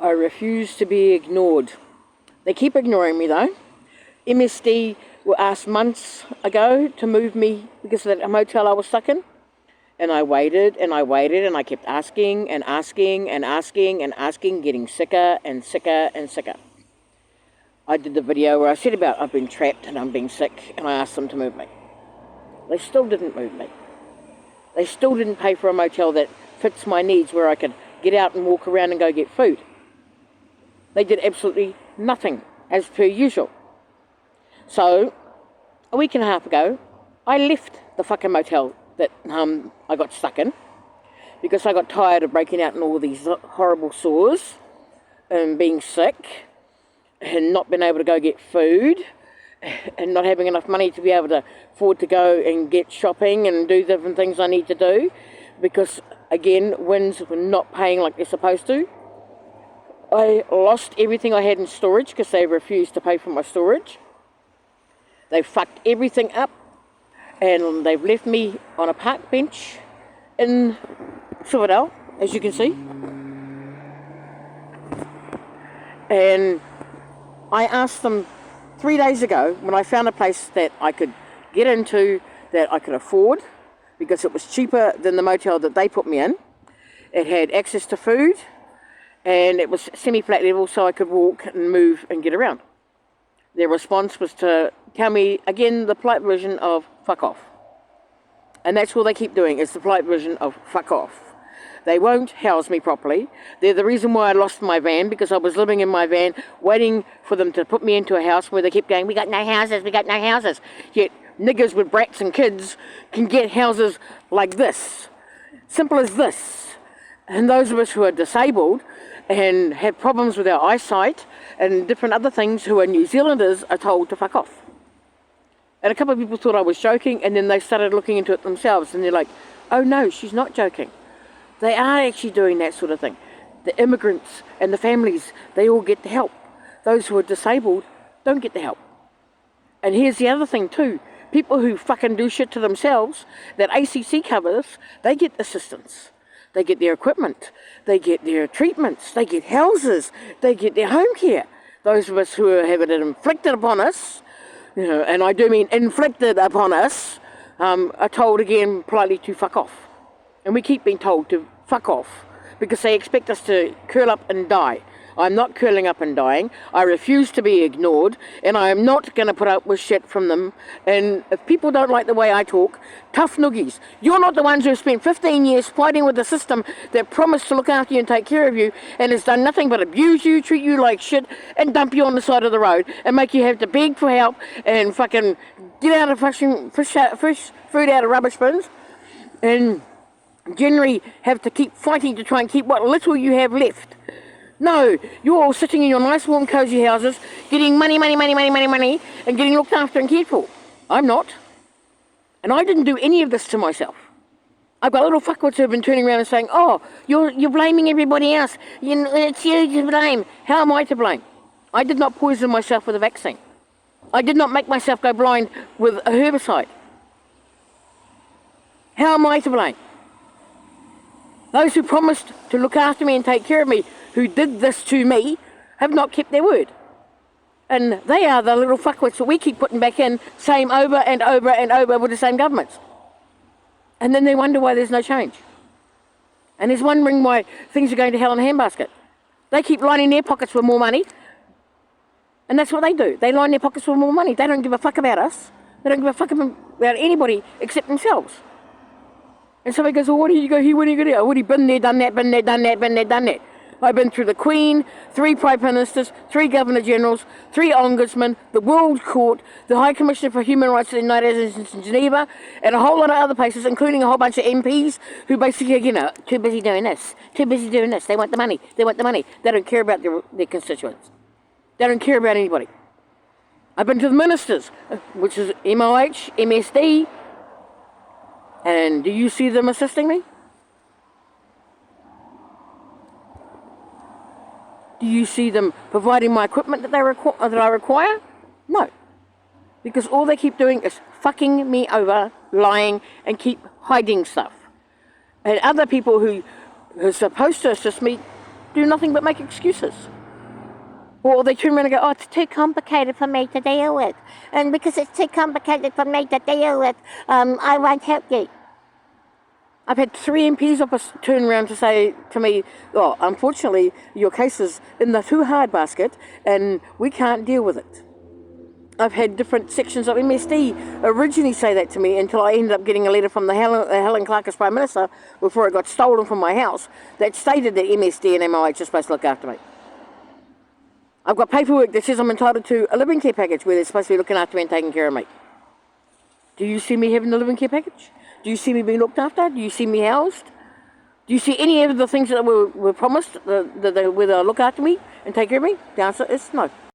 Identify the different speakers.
Speaker 1: I refuse to be ignored. They keep ignoring me though. MSD were asked months ago to move me because of that motel I was stuck in. And I waited and I waited and I kept asking and asking and asking and asking, getting sicker and sicker and sicker. I did the video where I said about I've been trapped and I'm being sick, and I asked them to move me. They still didn't move me. They still didn't pay for a motel that fits my needs where I could get out and walk around and go get food. They did absolutely nothing, as per usual. So, a week and a half ago, I left the fucking motel that I got stuck in because I got tired of breaking out in all these horrible sores and being sick and not being able to go get food and not having enough money to be able to afford to go and get shopping and do different things I need to do because, again, winds were not paying like they're supposed to. I lost everything I had in storage because they refused to pay for my storage. They fucked everything up and they've left me on a park bench in Silverdale, as you can see. And I asked them 3 days ago when I found a place that I could get into, that I could afford, because it was cheaper than the motel that they put me in. It had access to food and it was semi-flat level so I could walk and move and get around. Their response was to tell me, again, the polite version of fuck off. And that's all they keep doing, is the polite version of fuck off. They won't house me properly. They're the reason why I lost my van, because I was living in my van waiting for them to put me into a house where they kept going, we got no houses, we got no houses. Yet niggers with brats and kids can get houses like this. Simple as this. And those of us who are disabled and have problems with our eyesight and different other things who are New Zealanders are told to fuck off. And a couple of people thought I was joking, and then they started looking into it themselves and they're like, oh no, she's not joking. They are actually doing that sort of thing. The immigrants and the families, they all get the help. Those who are disabled don't get the help. And here's the other thing too. People who fucking do shit to themselves, that ACC covers, they get assistance. They get their equipment, they get their treatments, they get houses, they get their home care. Those of us who have it inflicted upon us, you know, and I do mean inflicted upon us, are told again politely to fuck off. And we keep being told to fuck off because they expect us to curl up and die. I'm not curling up and dying. I refuse to be ignored, and I am not going to put up with shit from them. And if people don't like the way I talk, tough noogies. You're not the ones who spent 15 years fighting with the system that promised to look after you and take care of you and has done nothing but abuse you, treat you like shit, and dump you on the side of the road and make you have to beg for help and fucking get out of fresh food out of rubbish bins and generally have to keep fighting to try and keep what little you have left. No, you're all sitting in your nice warm cozy houses getting money, and getting looked after and cared for. I'm not. And I didn't do any of this to myself. I've got little fuckwits who have been turning around and saying, oh, you're blaming everybody else. It's you to blame. How am I to blame? I did not poison myself with a vaccine. I did not make myself go blind with a herbicide. How am I to blame? Those who promised to look after me and take care of me, who did this to me, have not kept their word. And they are the little fuckwits that we keep putting back in, same over and over and over with the same governments. And then they wonder why there's no change. And there's wondering why things are going to hell in a handbasket. They keep lining their pockets with more money. And that's what they do. They line their pockets with more money. They don't give a fuck about us. They don't give a fuck about anybody except themselves. And somebody goes, well, what do you go here, what do you go there? I've already been there, done that, been there, done that, been there, done that. I've been through the Queen, 3 Prime Ministers, 3 Governor-Generals, 3 Ombudsmen, the World Court, the High Commissioner for Human Rights of the United Nations in Geneva, and a whole lot of other places, including a whole bunch of MPs who basically, too busy doing this, too busy doing this. They want the money, they want the money. They don't care about their constituents. They don't care about anybody. I've been to the ministers, which is MOH, MSD, and do you see them assisting me? Do you see them providing my equipment that I require? No. Because all they keep doing is fucking me over, lying, and keep hiding stuff. And other people who are supposed to assist me do nothing but make excuses. Or they turn around and go, oh, it's too complicated for me to deal with. And because it's too complicated for me to deal with, I won't help you. I've had 3 MPs office turn around to say to me, oh, unfortunately, your case is in the too hard basket and we can't deal with it. I've had different sections of MSD originally say that to me until I ended up getting a letter from the Helen Clark as Prime Minister before it got stolen from my house that stated that MSD and MOH are supposed to look after me. I've got paperwork that says I'm entitled to a living care package where they're supposed to be looking after me and taking care of me. Do you see me having a living care package? Do you see me being looked after? Do you see me housed? Do you see any of the things that were promised, where they'll look after me and take care of me? The answer is no.